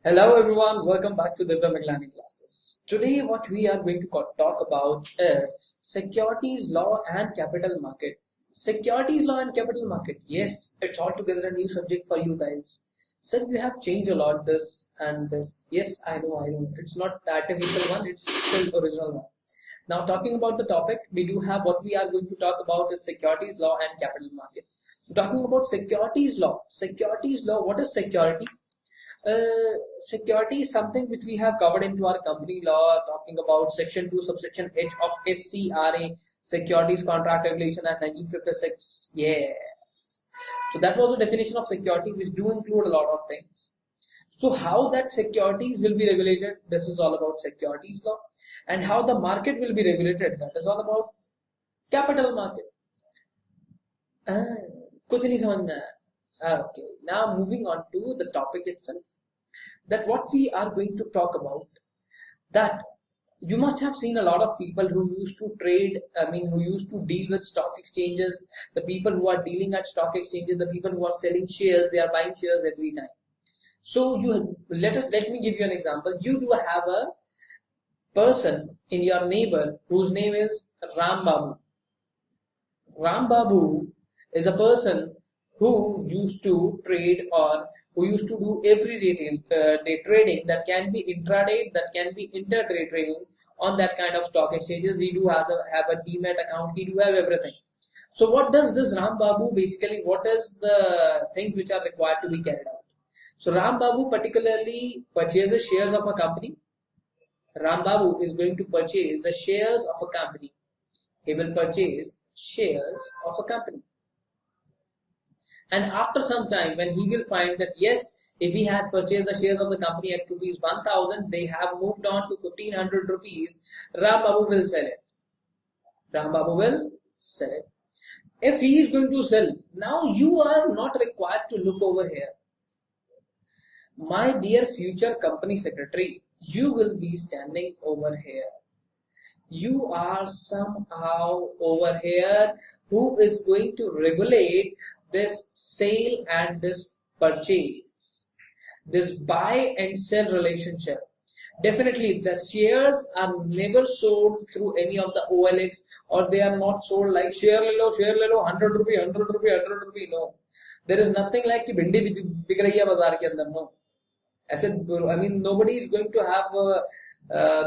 Hello everyone, welcome back to Divya Meglani classes. Today what we are going to talk about is securities law and capital market. Securities law and capital market. Yes, it's altogether a new subject for you guys. So we have changed a lot this and this. Yes, I know. It's not the artificial one, it's still original one. Now talking about the topic, we do have what we are going to talk about is securities law and capital market. So talking about securities law, what is security? Security is something which we have covered into our company law, talking about Section 2, subsection H of SCRA, Securities Contract Regulation Act 1956. Yes. So that was the definition of security, which do include a lot of things. So how that securities will be regulated, this is all about securities law. And how the market will be regulated, that is all about capital market. कुछ नहीं समझ में आया. Okay, now moving on to the topic itself, that what we are going to talk about, that you must have seen a lot of people who used to trade, who used to deal with stock exchanges, the people who are dealing at stock exchanges, the people who are selling shares, they are buying shares every time. So let me give you an example. You do have a person in your neighbor whose name is Ram Babu. Ram Babu is a person who used to trade, or who used to do every day trading, that can be intraday, that can be interday trading on that kind of stock exchanges. He do have a demat account, he do have everything. So what does this Ram Babu basically, what is the things which are required to be carried out? So Ram Babu particularly purchases shares of a company. Ram Babu is going to purchase the shares of a company. He will purchase shares of a company. And after some time, when he will find that yes, if he has purchased the shares of the company at rupees 1000, they have moved on to 1500 rupees, Ram Babu will sell it. Ram Babu will sell it. If he is going to sell, now you are not required to look over here. My dear future company secretary, you will be standing over here. You are somehow over here who is going to regulate this sale and this purchase, this buy and sell relationship. Definitely the shares are never sold through any of the OLX, or they are not sold like share le lo 100 rupee 100 rupee 100 rupee. No, there is nothing like कि भिंडी बिक रही है बाजार के अंदर. No, nobody is going to have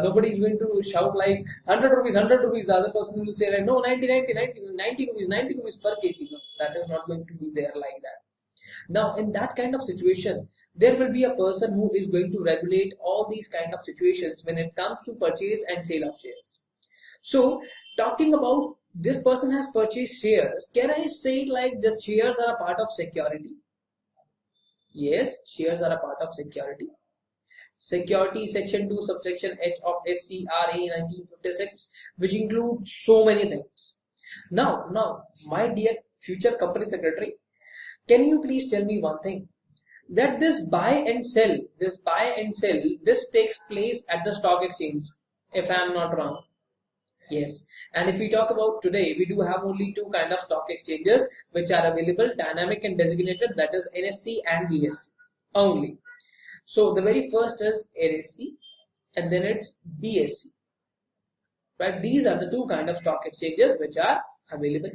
nobody is going to shout like 100 rupees 100 rupees. The other person will say like no, 90 90 90 90 rupees 90 rupees per kg. No, that is not going to be there like that. Now in that kind of situation, there will be a person who is going to regulate all these kind of situations when it comes to purchase and sale of shares. So talking about this person has purchased shares, can I say it like the shares are a part of security? Yes, shares are a part of security. Security Section 2, subsection H of SCRA 1956, which includes so many things. Now, my dear future company secretary, can you please tell me one thing? That this buy and sell, this takes place at the stock exchange, if I am not wrong. Yes, and if we talk about today, we do have only two kind of stock exchanges which are available, dynamic and designated, that is NSE and BSE only. So the very first is NSE and then it's BSE. Right? These are the two kind of stock exchanges which are available.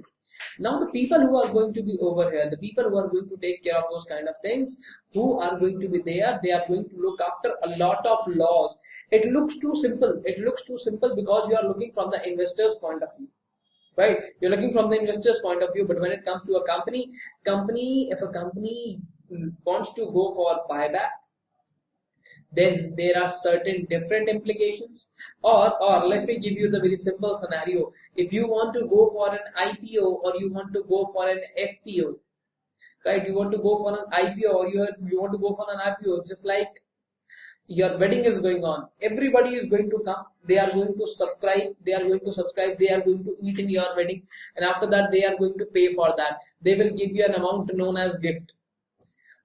Now the people who are going to be over here, the people who are going to take care of those kind of things, who are going to be there, they are going to look after a lot of laws. It looks too simple. It looks too simple because you are looking from the investor's point of view. Right? You're looking from the investor's point of view, but when it comes to a company, if a company wants to go for buyback, then there are certain different implications. Or let me give you the very simple scenario. If you want to go for an IPO or you want to go for an FPO, right? You want to go for an IPO or you want to go for an IPO, just like your wedding is going on. Everybody is going to come. They are going to subscribe. They are going to eat in your wedding. And after that, they are going to pay for that. They will give you an amount known as gift.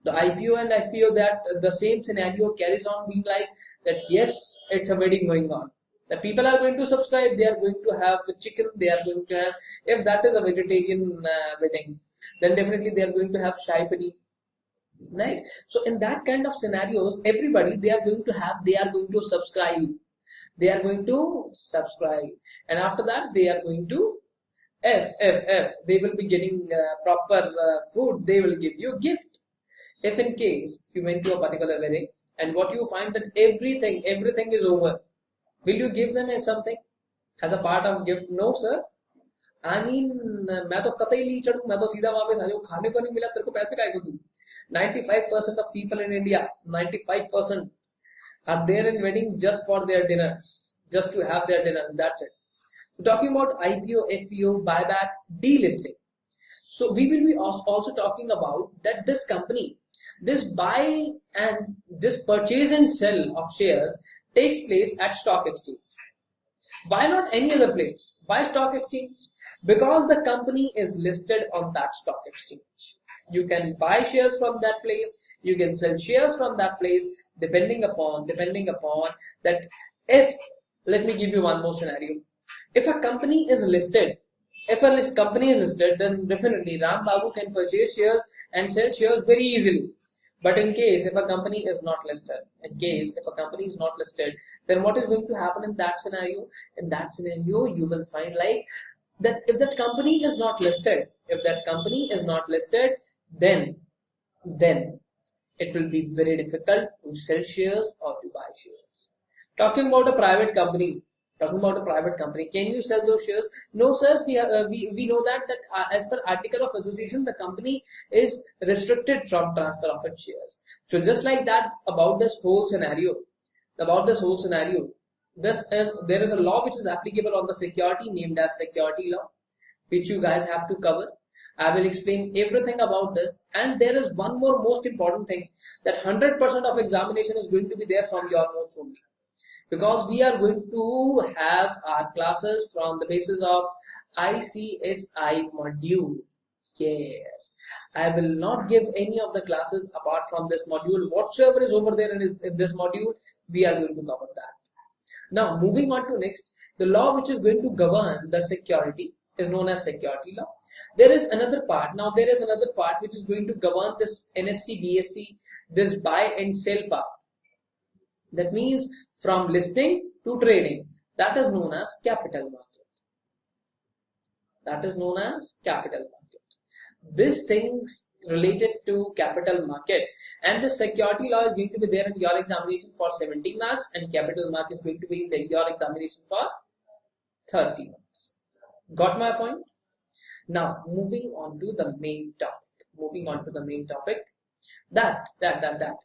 The IPO and FPO, that the same scenario carries on being like that. Yes, it's a wedding going on. The people are going to subscribe. They are going to have the chicken. They are going to have, if that is a vegetarian wedding, then definitely they are going to have shahi paneer. right? So in that kind of scenarios, everybody they are going to subscribe. They are going to subscribe, and after that they are going to F. They will be getting proper food. They will give you gift. If in case you went to a particular wedding and what you find that everything is over, will you give them something as a part of gift? No, sir. I mean, मैं तो कतई नहीं चढ़ूं, मैं तो सीधा वापस आ जाऊं, खाने को नहीं मिला तेरे को पैसे काहे को दूं? 95% of people in India, 95% are there in wedding just for their dinners, just to have their dinners. That's it. So talking about IPO, FPO, buyback, delisting. So we will be also talking about that this company, this buy and this purchase and sell of shares takes place at stock exchange. Why not any other place? Why stock exchange? Because the company is listed on that stock exchange. You can buy shares from that place, you can sell shares from that place, depending upon that. If, let me give you one more scenario. If a company is listed, then definitely Ram Babu can purchase shares and sell shares very easily. But in case if a company is not listed, then what is going to happen in that scenario? In that scenario, you will find like that if that company is not listed, then it will be very difficult to sell shares or to buy shares. Talking about a private company, can you sell those shares? No, sirs. We know that as per Article of Association, the company is restricted from transfer of its shares. So just like that, about this whole scenario, there is a law which is applicable on the security named as security law, which you guys have to cover. I will explain everything about this, and there is one more most important thing, that 100% of examination is going to be there from your notes only, because we are going to have our classes from the basis of ICSI module. Yes, I will not give any of the classes apart from this module. Whatsoever is over there in this module, we are going to cover that. Now, moving on to next, the law which is going to govern the security is known as security law. There is another part. Now, there is another part which is going to govern this NSE, BSE, this buy and sell part. That means from listing to trading. That is known as capital market. These things related to capital market, and the security law is going to be there in your examination for 70 marks, and capital market is going to be in your examination for 30 marks. Got my point? Now, moving on to the main topic.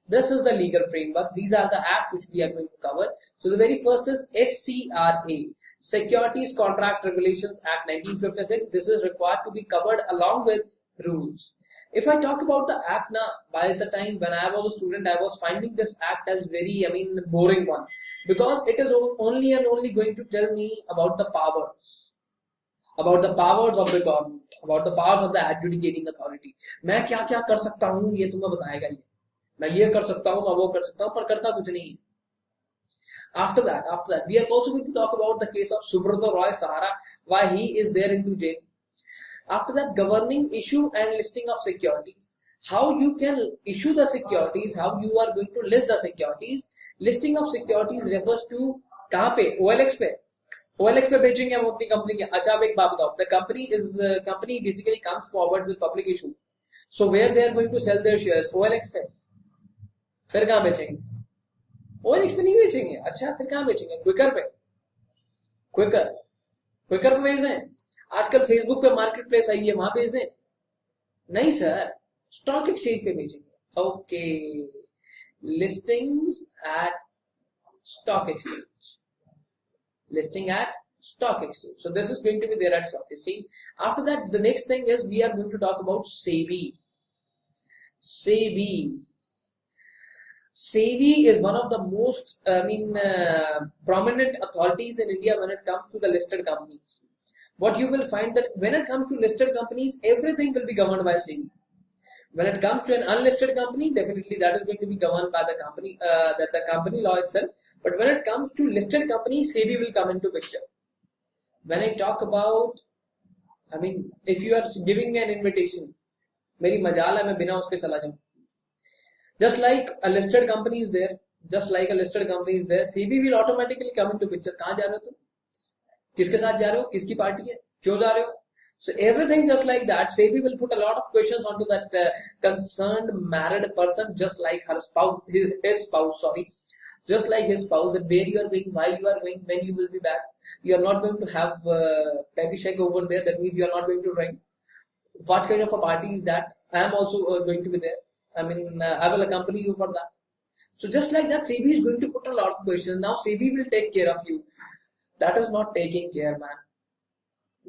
This is the legal framework. These are the acts which we are going to cover. So the very first is SCRA, Securities Contract Regulations Act 1956. This is required to be covered along with rules. If I talk about the act now, by the time when I was a student, I was finding this act as very, boring one, because it is only and only going to tell me about the powers of the government, about the powers of the adjudicating authority. मैं क्या क्या कर सकता हूँ ये तुम्हें बताएगा ये. मैं ये कर सकता हूँ, मैं वो कर सकता हूँ, पर करता कुछ नहीं है. After that, we are also going to talk about the case of Subrata Roy Sahara, why he is there into jail. After that, governing issue and listing of securities, how you can issue the securities, how you are going to list the securities. Listing of securities refers to कहाँ पे? OLX पे. OLX पे बेचेंगे हम अपनी company के. अच्छा, अब एक बात बताओ. The company basically comes forward with public issue. So where they are going to sell their shares? OLX पे. फिर कहाँ बेचेंगे? OLX पे नहीं बेचेंगे. अच्छा, फिर कहाँ बेचेंगे? क्विकर पे. क्विकर पे बेच दें. आजकल फेसबुक पे मार्केट प्लेस आई है, वहां बेच दें. नहीं सर, स्टॉक एक्सचेंज पे बेचेंगे. Okay, listings at stock exchange. So this is going to be there at stock exchange. After that, the next thing is we are going to talk about SEBI. SEBI is one of the most prominent authorities in India when it comes to the listed companies. What you will find that when it comes to listed companies, everything will be governed by SEBI. When it comes to an unlisted company, definitely that is going to be governed by the company law itself. But when it comes to listed companies, SEBI will come into picture. When I talk about, if you are giving me an invitation, मेरी मजाल है मैं बिना उसके चला जाऊं. Just like a listed company is there, SEBI will automatically come into picture. कहाँ जा रहे हो तुम? किसके साथ जा रहे हो? किसकी पार्टी है? क्यों जा रहे हो? So everything just like that, SEBI will put a lot of questions onto that concerned married person, just like her spouse, his spouse, sorry, just like his spouse, that where you are going, why you are going, when you will be back. You are not going to have Peggy Shag over there. That means you are not going to drink. What kind of a party is that? I am also going to be there. I mean, I will accompany you for that. So just like that, SEBI is going to put a lot of questions. Now SEBI will take care of you. That is not taking care, man.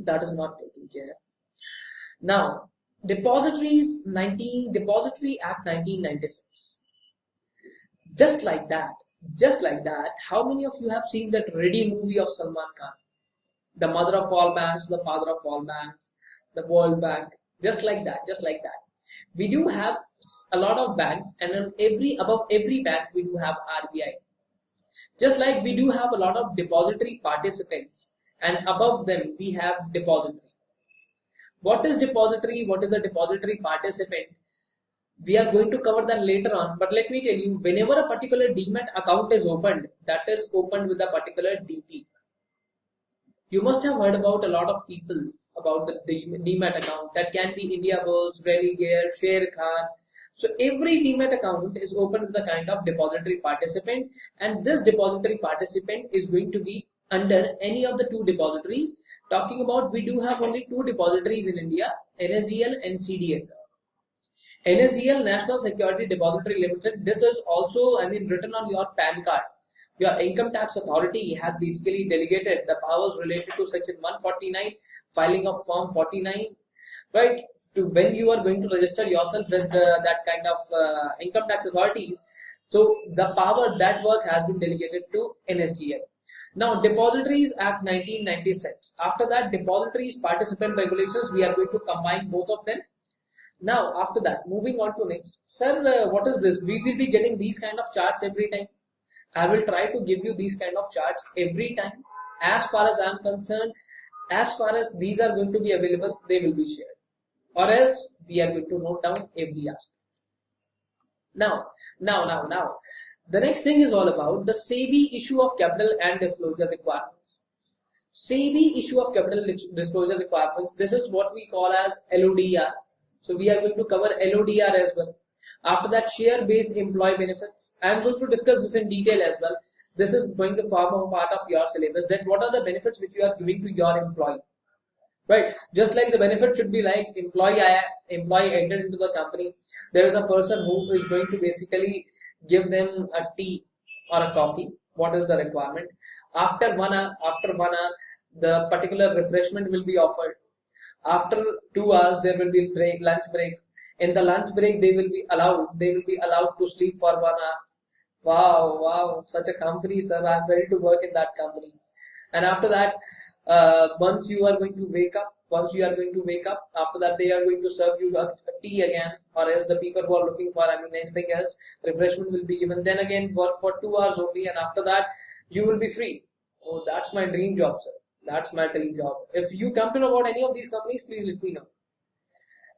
That is not taking care. Now, Depository Act 1996. Just like that, how many of you have seen that Ready movie of Salman Khan? The mother of all banks, the father of all banks, the World Bank, just like that. We do have a lot of banks, and above every bank we do have RBI. Just like we do have a lot of depository participants, and above them we have depository. What is depository? What is a depository participant? We are going to cover that later on, but let me tell you, whenever a particular demat account is opened, that is opened with a particular DP. You must have heard about a lot of people about the demat account. That can be Indiabulls, Religare, Sher Khan. So every demat account is opened with a kind of depository participant, and this depository participant is going to be under any of the two depositories. Talking about, we do have only two depositories in India, NSDL and CDSL. NSDL, National Security Depository Limited. This is also, written on your PAN card. Your income tax authority has basically delegated the powers related to section 149, filing of form 49, right? To when you are going to register yourself with that kind of income tax authorities. So the power, that work has been delegated to NSDL. Now, Depositories Act 1996. After that, Depositories Participant Regulations, we are going to combine both of them. Now, after that, moving on to next. Sir, what is this? We will be getting these kind of charts every time. I will try to give you these kind of charts every time. As far as I am concerned, as far as these are going to be available, they will be shared. Or else, we are going to note down every aspect. Now. The next thing is all about the SEBI issue of capital and disclosure requirements. SEBI issue of capital disclosure requirements. This is what we call as LODR. So we are going to cover LODR as well. After that, share-based employee benefits. I am going to discuss this in detail as well. This is going to form a part of your syllabus. That what are the benefits which you are giving to your employee, right? Just like the benefit should be like employee entered into the company. There is a person who is going to basically give them a tea or a coffee. What is the requirement? After 1 hour, the particular refreshment will be offered. After 2 hours, there will be lunch break. In the lunch break, they will be allowed to sleep for 1 hour. Wow, such a company, sir. I'm ready to work in that company. And after that, once you are going to wake up, after that they are going to serve you a tea again, or else the people who are looking for anything else, refreshment will be given. Then again for 2 hours only, and after that you will be free. Oh, that's my dream job, sir. That's my dream job. If you come to know about any of these companies, please let me know.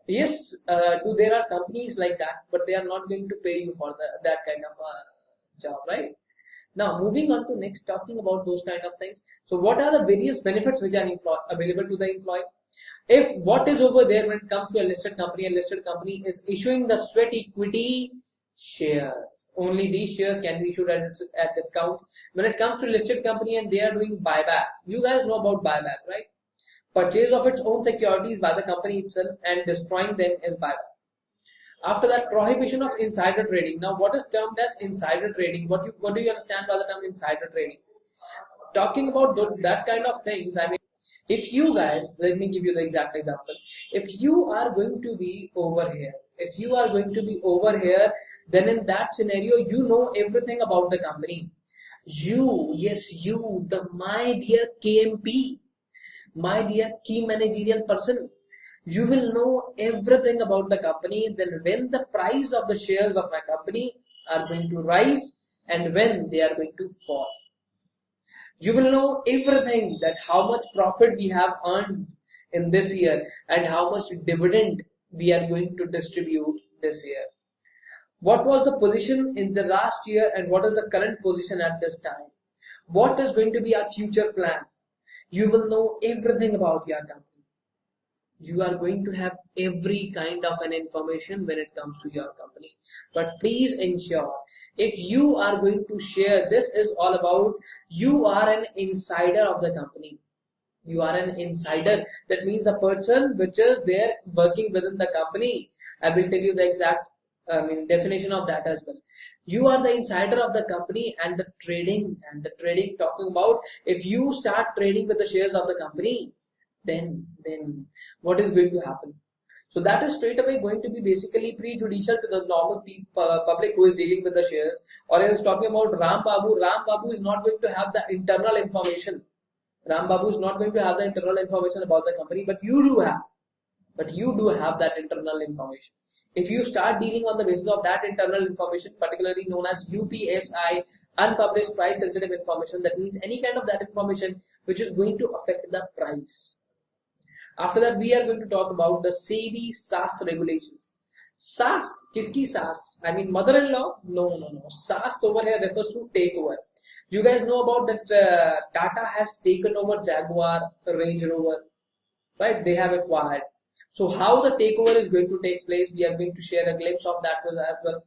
Yes, there are companies like that, but they are not going to pay you for that kind of job, right? Now, moving on to next, talking about those kind of things. So, what are the various benefits which are available to the employee? If what is over there when it comes to a listed company is issuing the sweat equity shares. Only these shares can be issued at discount. When it comes to listed company and they are doing buyback, you guys know about buyback, right? Purchase of its own securities by the company itself and destroying them is buyback. After that, prohibition of insider trading. Now, what is termed as insider trading? What do you understand by the term insider trading? Talking about that kind of things, if you guys, let me give you the exact example. If you are going to be over here, then in that scenario, you know everything about the company. My dear KMP, my dear key managerial person, you will know everything about the company. Then when the price of the shares of my company are going to rise and when they are going to fall, you will know everything, that how much profit we have earned in this year and how much dividend we are going to distribute this year. what was the position in the last year and what is the current position at this time, what is going to be our future plan. You will know everything about your company. You are going to have every kind of an information when it comes to your company. But please ensure, if you are going to share, this is all about you are an insider of the company. You are an insider. That means a person which is there working within the company. I will tell you the exact definition of that as well. You are the insider of the company, and the trading talking about, if you start trading with the shares of the company, then what is going to happen? So that is straight away going to be basically prejudicial to the normal public who is dealing with the shares. Or else talking about Ram Babu is not going to have the internal information. Ram Babu is not going to have the internal information about the company, but you do have. But you do have that internal information. If you start dealing on the basis of that internal information, particularly known as UPSI, unpublished price sensitive information, that means any kind of that information which is going to affect the price. After that, we are going to talk about the SEBI SAST regulations. SAST, kiski SAST? I mean mother-in-law? No. SAST over here refers to takeover. You guys know about that Tata has taken over Jaguar, Range Rover, right? They have acquired. So how the takeover is going to take place, we are going to share a glimpse of that as well.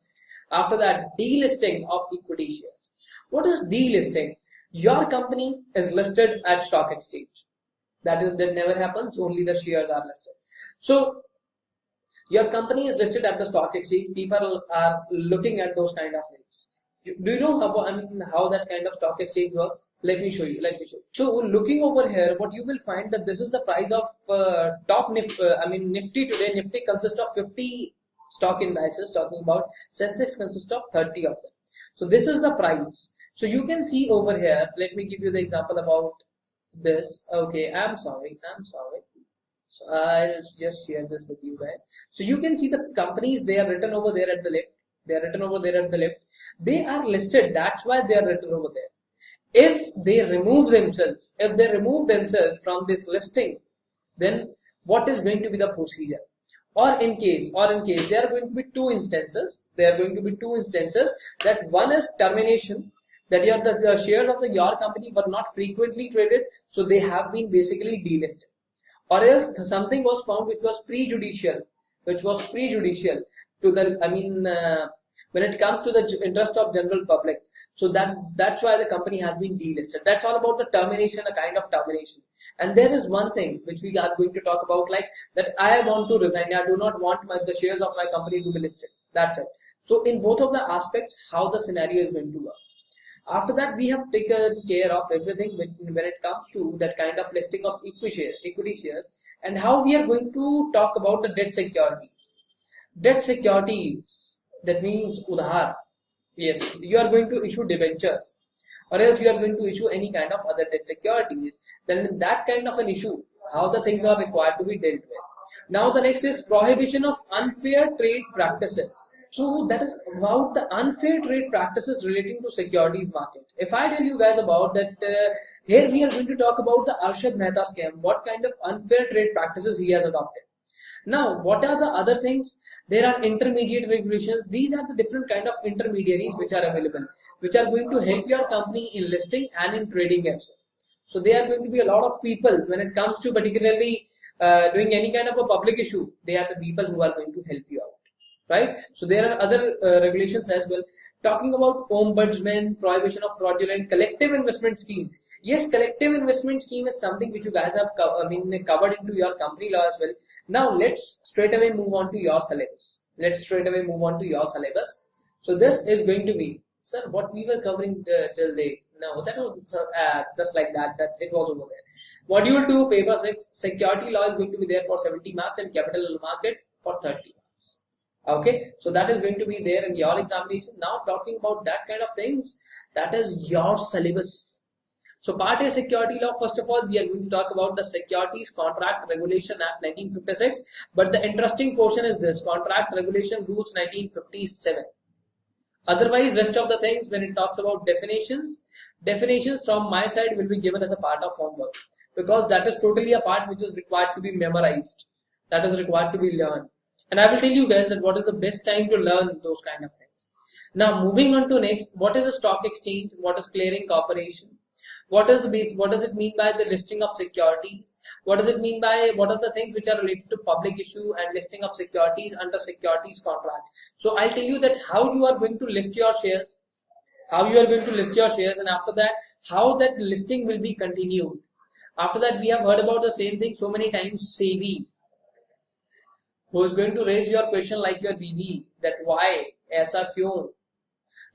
After that, delisting of equity shares. What is delisting? Your company is listed at stock exchange. That never happens, only the shares are listed. So your company is listed at the stock exchange, people are looking at those kind of rates. Do you know how that kind of stock exchange works? Let me show you. So looking over here, what you will find that this is the price of Nifty today. Nifty consists of 50 stock indices. Talking about Sensex consists of 30 of them. So this is the price. So you can see over here. Let me give you the example about this. Okay, I'm sorry. So I'll just share this with you guys. So you can see the companies, they are written over there at the left. They are listed. That's why they are written over there. If they remove themselves from this listing, then what is going to be the procedure? Or in case there are going to be two instances. That one is termination. That the shares of your company were not frequently traded, so they have been basically delisted. Or else something was found which was prejudicial to the when it comes to the interest of general public. So that's why the company has been delisted. That's all about the termination, a kind of termination. And there is one thing which we are going to talk about, like that I want to resign. I do not want the shares of my company to be listed. That's it. So in both of the aspects, how the scenario is going to work. After that, we have taken care of everything when it comes to that kind of listing of equity shares, and how we are going to talk about the debt securities. Debt securities, that means udhar. Yes, you are going to issue debentures, or else you are going to issue any kind of other debt securities. Then in that kind of an issue, how the things are required to be dealt with. Now the next is prohibition of unfair trade practices. So that is about the unfair trade practices relating to securities market. If I tell you guys about that, here we are going to talk about the Arshad Mehta scam, what kind of unfair trade practices he has adopted. Now, what are the other things? There are intermediate regulations. These are the different kind of intermediaries which are available, which are going to help your company in listing and in trading as well. So there are going to be a lot of people when it comes to particularly doing any kind of a public issue. They are the people who are going to help you out, right? So there are other regulations as well. Talking about ombudsman, prohibition of fraudulent, collective investment scheme. Yes, collective investment scheme is something which you guys have covered into your company law as well. Now let's straight away move on to your syllabus. So this is going to be, sir, what we were covering till date. No, that was just like that it was over there. Module 2, paper 6, security law is going to be there for 70 marks and capital market for 30 marks. Okay, so that is going to be there in your examination. Now talking about that kind of things, that is your syllabus. So part A, security law. First of all, we are going to talk about the Securities Contract Regulation Act 1956. But the interesting portion is this, Contract Regulation Rules 1957. Otherwise, rest of the things, when it talks about definitions from my side will be given as a part of homework, because that is totally a part which is required to be memorized, that is required to be learned. And I will tell you guys that what is the best time to learn those kind of things. Now moving on to next, what is a stock exchange? What is clearing corporation? What is the base? What does it mean by the listing of securities? What does it mean by what are the things which are related to public issue and listing of securities under securities contract? So I'll tell you that how you are going to list your shares, and after that, how that listing will be continued. After that, we have heard about the same thing so many times, SEBI, who is going to raise your question like your BB, that why, aisa kyun,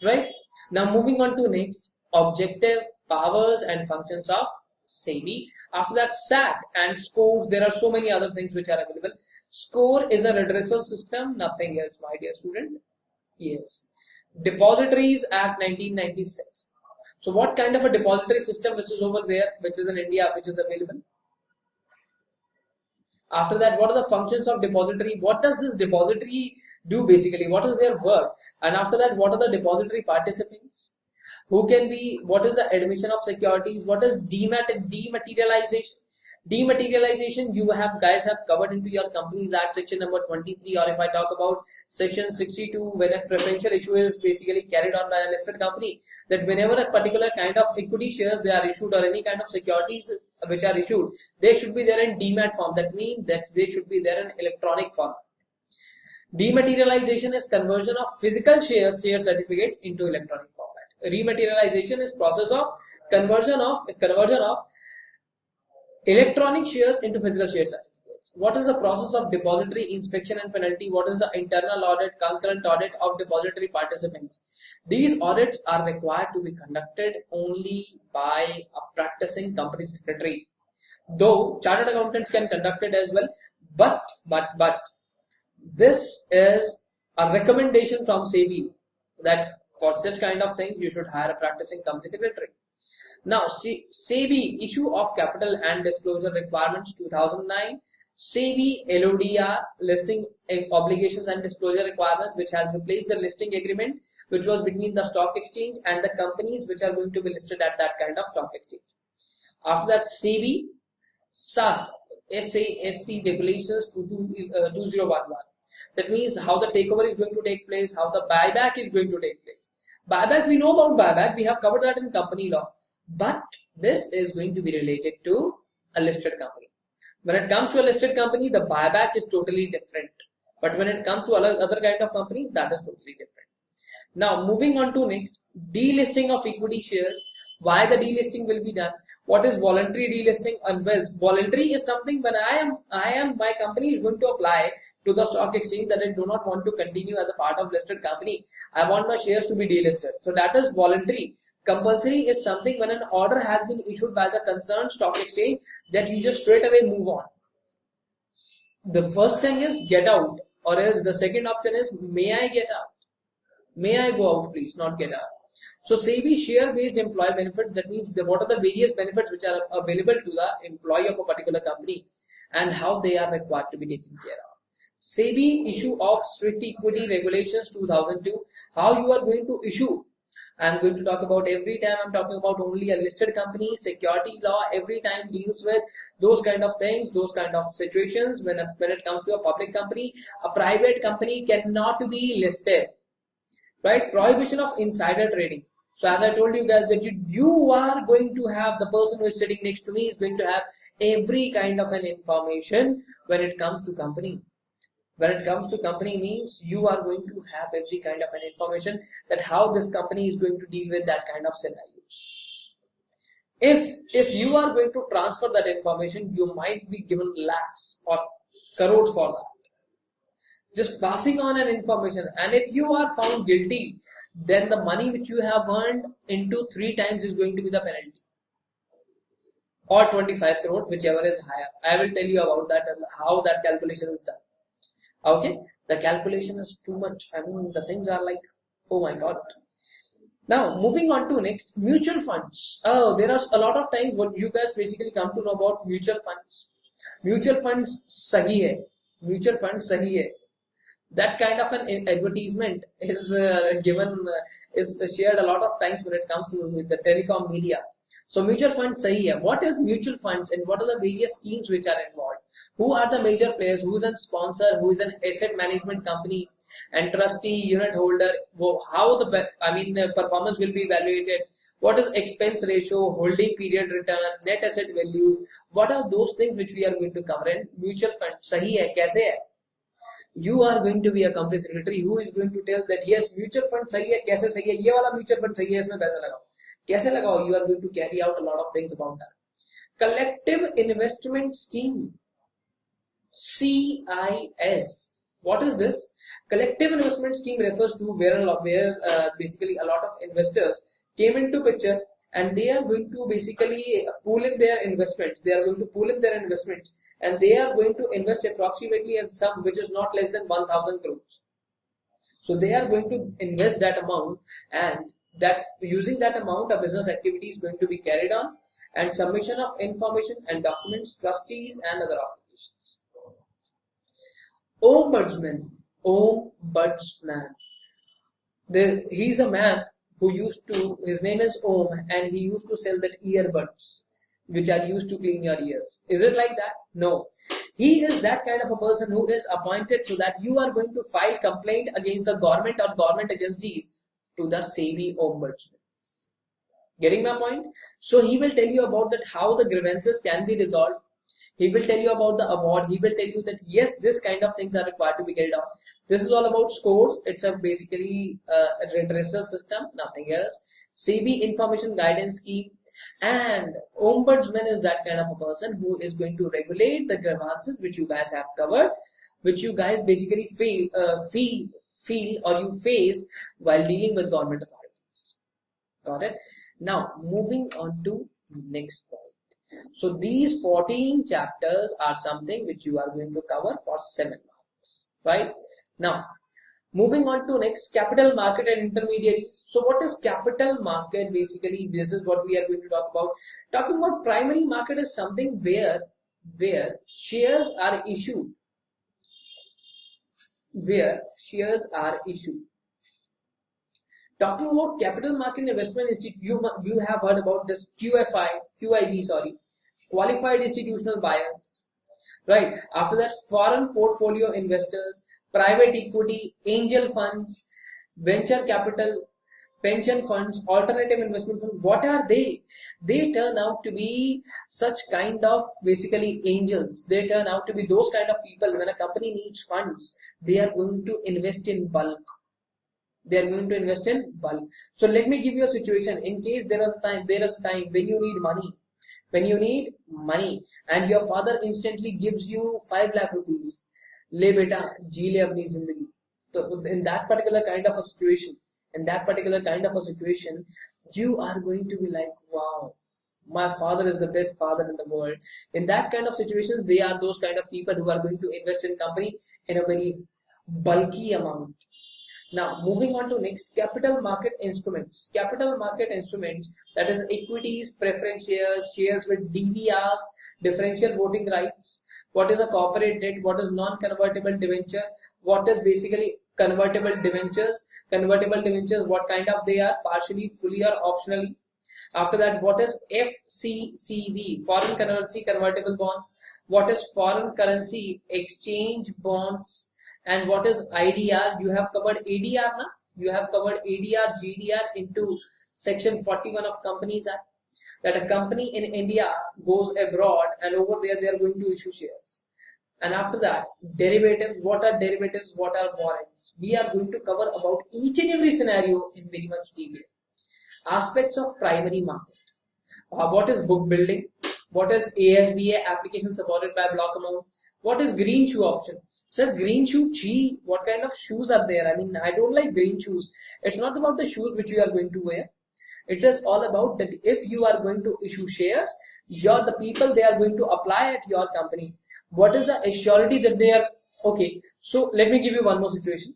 right? Now moving on to next, objective, powers and functions of SEBI. After that, SAT and scores, there are so many other things which are available. Score is a redressal system, nothing else, my dear student. Yes. Depositories Act 1996. So what kind of a depository system which is over there, which is in India, which is available? After that, what are the functions of depository? What does this depository do basically? What is their work? And after that, what are the depository participants? Who can be, what is the admission of securities? What is dematerialization? Dematerialization, you have guys have covered into your Companies Act section number 23, or if I talk about section 62, when a preferential issue is basically carried on by a listed company, that whenever a particular kind of equity shares they are issued or any kind of securities which are issued, they should be there in demat form. That means that they should be there in electronic form. Dematerialization is conversion of physical share certificates into electronic format. Rematerialization is process of conversion of electronic shares into physical share certificates. What is the process of depository inspection and penalty? What is the internal audit, concurrent audit of depository participants? These audits are required to be conducted only by a practicing company secretary. Though chartered accountants can conduct it as well, but this is a recommendation from SEBI that for such kind of things you should hire a practicing company secretary. Now, SEBI issue of capital and disclosure requirements 2009, SEBI LODR listing obligations and disclosure requirements, which has replaced the listing agreement which was between the stock exchange and the companies which are going to be listed at that kind of stock exchange. After that, SEBI SAST regulations 2011. That means how the takeover is going to take place, how the buyback is going to take place. Buyback, we know about buyback, we have covered that in company law. But this is going to be related to a listed company. When it comes to a listed company, the buyback is totally different. But when it comes to other kind of companies, that is totally different. Now, moving on to next, delisting of equity shares. Why the delisting will be done? What is voluntary delisting? And well, voluntary is something when my company is going to apply to the stock exchange that I do not want to continue as a part of listed company. I want my shares to be delisted. So that is voluntary. Compulsory is something when an order has been issued by the concerned stock exchange that you just straight away move on. The first thing is get out, or else the second option is may I get out? May I go out, please, not get out. So SEBI share-based employee benefits, that means what are the various benefits which are available to the employee of a particular company and how they are required to be taken care of. SEBI issue of strict equity regulations 2002, how you are going to issue. I'm going to talk about every time I'm talking about only a listed company, security law, every time deals with those kind of things, those kind of situations. When it comes to a public company, a private company cannot be listed, right? Prohibition of insider trading. So as I told you guys that you are going to have, the person who is sitting next to me is going to have every kind of an information when it comes to company. When it comes to company means you are going to have every kind of an information that how this company is going to deal with that kind of scenarios. If you are going to transfer that information, you might be given lakhs or crores for that. Just passing on an information, and if you are found guilty, then the money which you have earned into 3 times is going to be the penalty, or 25 crore, whichever is higher. I will tell you about that and how that calculation is done. Okay, the calculation is too much. I mean, the things are like, oh my god. Now, moving on to next, mutual funds. Oh, there are a lot of times what you guys basically come to know about mutual funds. Mutual funds sahi hai. Mutual funds sahi hai. That kind of an advertisement is is shared a lot of times when it comes to the telecom media. So mutual funds sahi hai. What is mutual funds and what are the various schemes which are involved? Who are the major players? Who is a sponsor? Who is an asset management company and trustee, unit holder? How the performance will be evaluated? What is expense ratio, holding period return, net asset value? What are those things which we are going to cover? And mutual fund, sahi hai, kaise hai? You are going to be a company secretary who is going to tell that yes, mutual fund sahi hai, kaise sahi hai, ye wala mutual fund sahi hai, isme paisa lagao. Kaise lagao? You are going to carry out a lot of things about that. Collective investment scheme. CIS. What is this? Collective investment scheme refers to where basically a lot of investors came into picture and they are going to basically pool in their investments. They are going to pool in their investments and they are going to invest approximately a sum which is not less than 1000 crores. So they are going to invest that amount, and that using that amount a business activity is going to be carried on, and submission of information and documents, trustees and other obligations. Ombudsman. He's a man who his name is Om, and he used to sell that earbuds which are used to clean your ears. Is it like that? No. He is that kind of a person who is appointed so that you are going to file complaint against the government or government agencies to the SEBI Ombudsman. Getting my point? So he will tell you about that how the grievances can be resolved. He will tell you about the award. He will tell you that yes, this kind of things are required to be carried out. This is all about scores. It's a basically a redressal system, nothing else. SEBI information guidance scheme, and ombudsman is that kind of a person who is going to regulate the grievances which you guys have covered, which you guys basically feel or you face while dealing with government authorities. Got it? Now moving on to next point. So these 14 chapters are something which you are going to cover for 7 marks, right? Now, moving on to next, capital market and intermediaries. So what is capital market? Basically, this is what we are going to talk about. Talking about primary market is something where shares are issued. Talking about capital market investment institute, you have heard about this QIB, qualified institutional buyers, right? After that, foreign portfolio investors, private equity, angel funds, venture capital, pension funds, alternative investment funds. What are they? They turn out to be such kind of basically angels. They turn out to be those kind of people. When a company needs funds, they are going to invest in bulk. They are going to invest in bulk. So let me give you a situation. In case there is a time when you need money, and your father instantly gives you 5 lakh rupees. Le beta, ji le apni zindagi. So in that particular kind of a situation, you are going to be like, wow, my father is the best father in the world. In that kind of situation, they are those kind of people who are going to invest in company in a very bulky amount. Now, moving on to next, capital market instruments. Capital market instruments, that is equities, preference shares, shares with DVRs, differential voting rights. What is a corporate debt? What is non-convertible debenture? What is basically convertible debentures? Convertible debentures, what kind of they are? Partially, fully or optionally. After that, what is FCCB? Foreign currency convertible bonds. What is foreign currency exchange bonds? And what is IDR? You have covered ADR now. You have covered ADR, GDR into section 41 of Companies Act. That a company in India goes abroad and over there they are going to issue shares. And after that, derivatives. What are derivatives? What are warrants? We are going to cover about each and every scenario in very much detail. Aspects of primary market. What is book building? What is ASBA, application supported by block amount? What is green shoe option? Sir, green shoe, what kind of shoes are there? I mean, I don't like green shoes. It's not about the shoes which you are going to wear. It is all about that if you are going to issue shares, the people they are going to apply at your company. What is the assurity that they are, okay, so let me give you one more situation.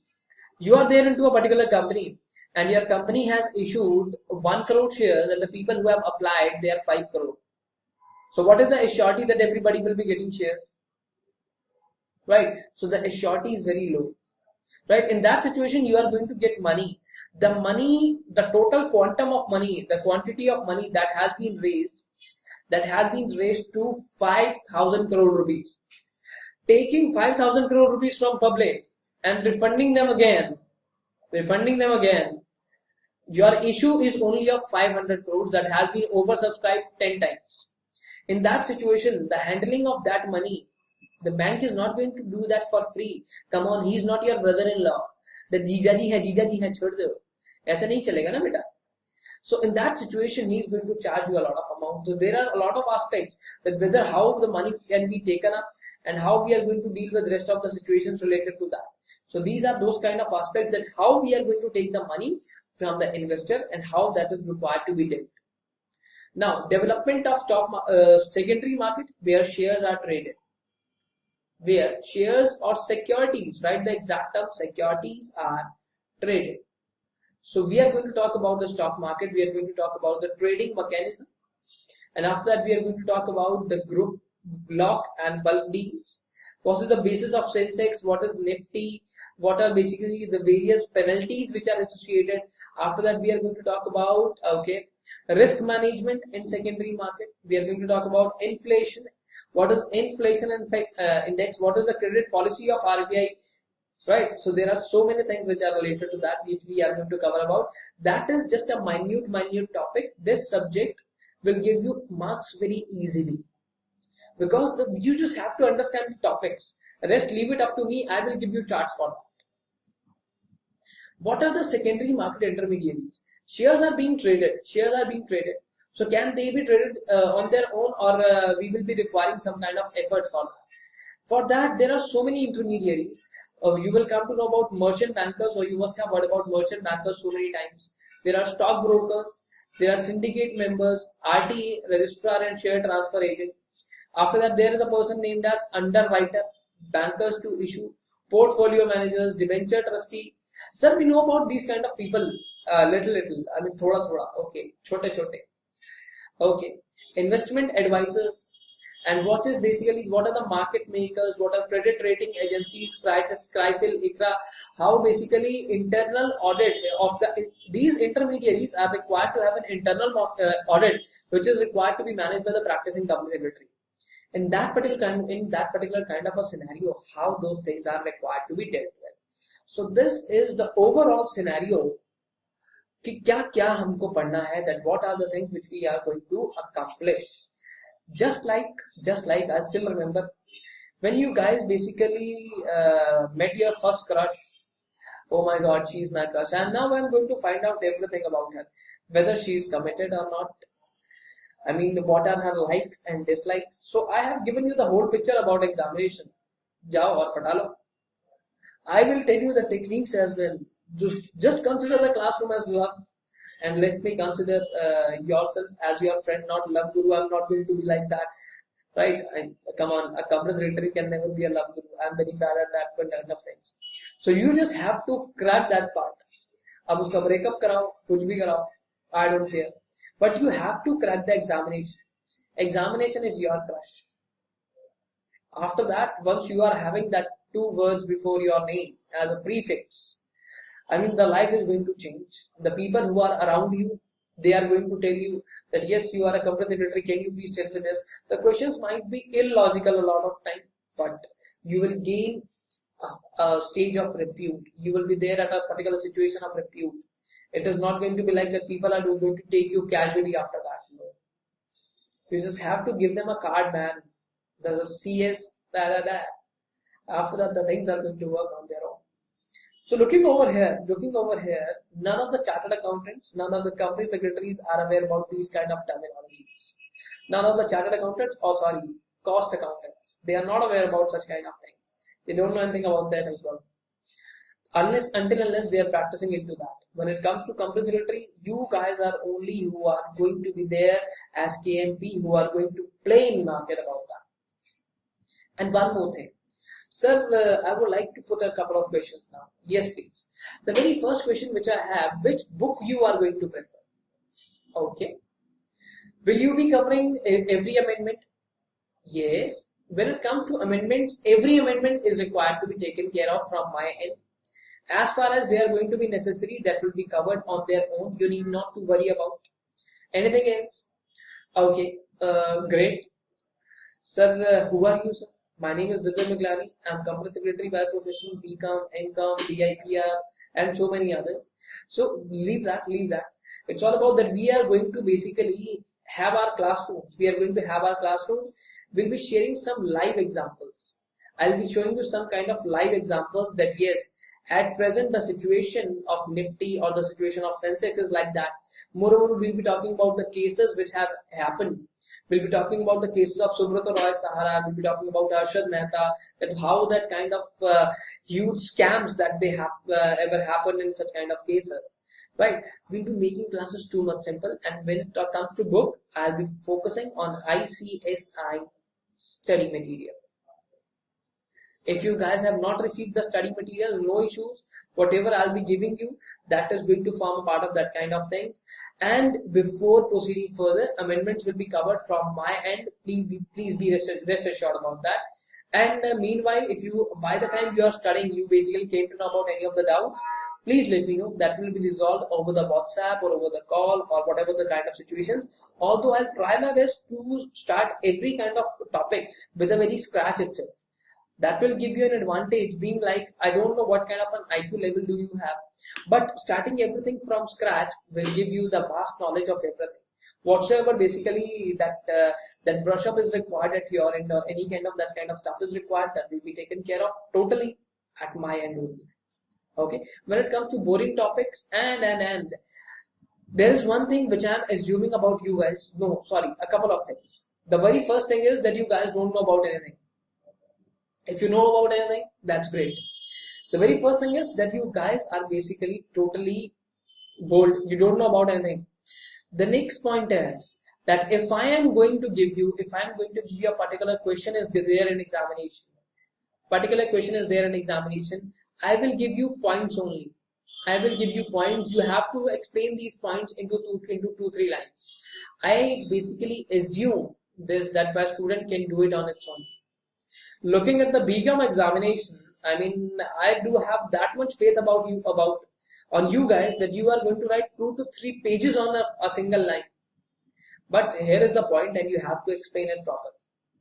You are there into a particular company and your company has issued 1 crore shares and the people who have applied, they are 5 crore. So what is the assurity that everybody will be getting shares? Right, so the assurity is very low, right? In that situation, you are going to get money. The total quantum of money, the quantity of money that has been raised to 5,000 crore rupees. taking 5,000 crore rupees from public and refunding them again, your issue is only of 500 crores that has been oversubscribed 10 times. In that situation, the handling of that money, the bank is not going to do that for free. Come on, he is not your brother-in-law. The जीजा जी है छोड़ दो. ऐसा नहीं चलेगा ना बेटा. So in that situation, he is going to charge you a lot of amount. So there are a lot of aspects that whether how the money can be taken up and how we are going to deal with the rest of the situations related to that. So these are those kind of aspects that how we are going to take the money from the investor and how that is required to be done. Now, development of secondary market where shares are traded. Where shares or securities, right? The exact term securities are traded. So we are going to talk about the stock market. We are going to talk about the trading mechanism. And after that, we are going to talk about the group, block and bulk deals. What is the basis of Sensex? What is Nifty? What are basically the various penalties which are associated? After that, we are going to talk about, risk management in secondary market. We are going to talk about inflation. What is inflation index? What is the credit policy of RBI? Right, so there are so many things which are related to that which we are going to cover about. That is just a minute topic. This subject will give you marks very easily because you just have to understand the topics. Rest leave it up to me. I will give you charts for that. What are the secondary market intermediaries? Shares are being traded. So can they be traded on their own, or we will be requiring some kind of effort for that? For that, there are so many intermediaries. You will come to know about merchant bankers, or you must have heard about merchant bankers so many times. There are stock brokers, there are syndicate members, RTA, registrar and share transfer agent. After that, there is a person named as underwriter, bankers to issue, portfolio managers, debenture trustee. Sir, we know about these kind of people, little. I mean, thoda. Okay, chote. Okay, investment advisors. And what are the market makers, what are credit rating agencies, CRISIL, ICRA, how basically internal audit of these intermediaries are required to have an internal audit which is required to be managed by the practicing company secretary. In that particular kind of a scenario, how those things are required to be dealt with. So this is the overall scenario कि क्या हमको पढ़ना है, that what are the things which we are going to accomplish. Just like I still remember when you guys basically met your first crush. Oh my god, she's my crush, and now I'm going to find out everything about her, whether she's committed or not. I mean, what are her likes and dislikes. So I have given you the whole picture about examination. Jao aur pata lo. I will tell you the techniques as well. Just consider the classroom as love, and let me consider yourself as your friend, not love guru. I'm not going to be like that, right? Come on, a company secretary can never be a love guru. I'm very bad at that kind of things. So you just have to crack that part. अब उसका breakup कराओ, कुछ भी कराओ, I don't care. But you have to crack the examination. Examination is your crush. After that, once you are having that 2 words before your name as a prefix, I mean, the life is going to change. The people who are around you, they are going to tell you that yes, you are a company secretary, can you please tell me this? The questions might be illogical a lot of time, but you will gain a stage of repute. You will be there at a particular situation of repute. It is not going to be like that people are going to take you casually after that. No. You just have to give them a card, man. There's a CS, After that, the things are going to work on their own. So looking over here, none of the chartered accountants, none of the company secretaries are aware about these kind of terminologies. None of the chartered accountants, cost accountants, they are not aware about such kind of things. They don't know anything about that as well. Unless they are practicing into that. When it comes to company secretary, you guys are only who are going to be there as KMP, who are going to play in market about that. And one more thing. Sir, I would like to put a couple of questions now. Yes, please. The very first question which I have, which book you are going to prefer? Okay. Will you be covering every amendment? Yes. When it comes to amendments, every amendment is required to be taken care of from my end. As far as they are going to be necessary, that will be covered on their own. You need not to worry about anything else. Okay. Great. Sir, who are you, sir? My name is Divya Miglani. I'm Company Secretary by profession, BCom, MCom, DIPR, and so many others. So leave that, leave that. It's all about that we are going to basically have our classrooms. We are going to have our classrooms. We'll be sharing some live examples. I'll be showing you some kind of live examples that yes, at present the situation of Nifty or the situation of Sensex is like that. Moreover, we'll be talking about the cases which have happened. We'll be talking about the cases of Subrata Roy Sahara. We'll be talking about Arshad Mehta, that how that kind of huge scams that they have ever happened in such kind of cases. Right? We'll be making classes too much simple, and when it comes to book, I'll be focusing on ICSI study material. If you guys have not received the study material, no issues. Whatever I'll be giving you, that is going to form a part of that kind of things. And before proceeding further, amendments will be covered from my end. Please be rest assured about that. And meanwhile, if you, by the time you are studying, you basically came to know about any of the doubts, please let me know. That will be resolved over the WhatsApp or over the call or whatever the kind of situations. Although I'll try my best to start every kind of topic with a very scratch itself. That will give you an advantage, being like, I don't know what kind of an IQ level do you have, but starting everything from scratch will give you the vast knowledge of everything. Whatsoever basically that brush up is required at your end, or any kind of that kind of stuff is required, that will be taken care of totally at my end only. Okay, when it comes to boring topics and there is one thing which I am assuming about you guys. No, sorry, a couple of things. The very first thing is that you guys don't know about anything. If you know about anything, that's great. The very first thing is that you guys are basically totally bold. You don't know about anything. The next point is that if I am going to give you a particular question is there in examination, I will give you points only. I will give you points. You have to explain these points into two, 3 lines. I basically assume this that my student can do it on its own. Looking at the BCom examination, I mean, I do have that much faith on you guys that you are going to write 2 to 3 pages on a single line. But here is the point, and you have to explain it properly.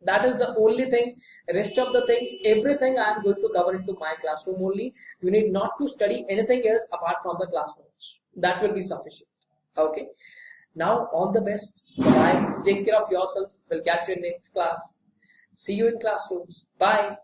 That is the only thing. Rest of the things, everything I am going to cover into my classroom only. You need not to study anything else apart from the class notes. That will be sufficient. Okay. Now, all the best. Bye. Take care of yourself. We'll catch you in next class. See you in classrooms. Bye.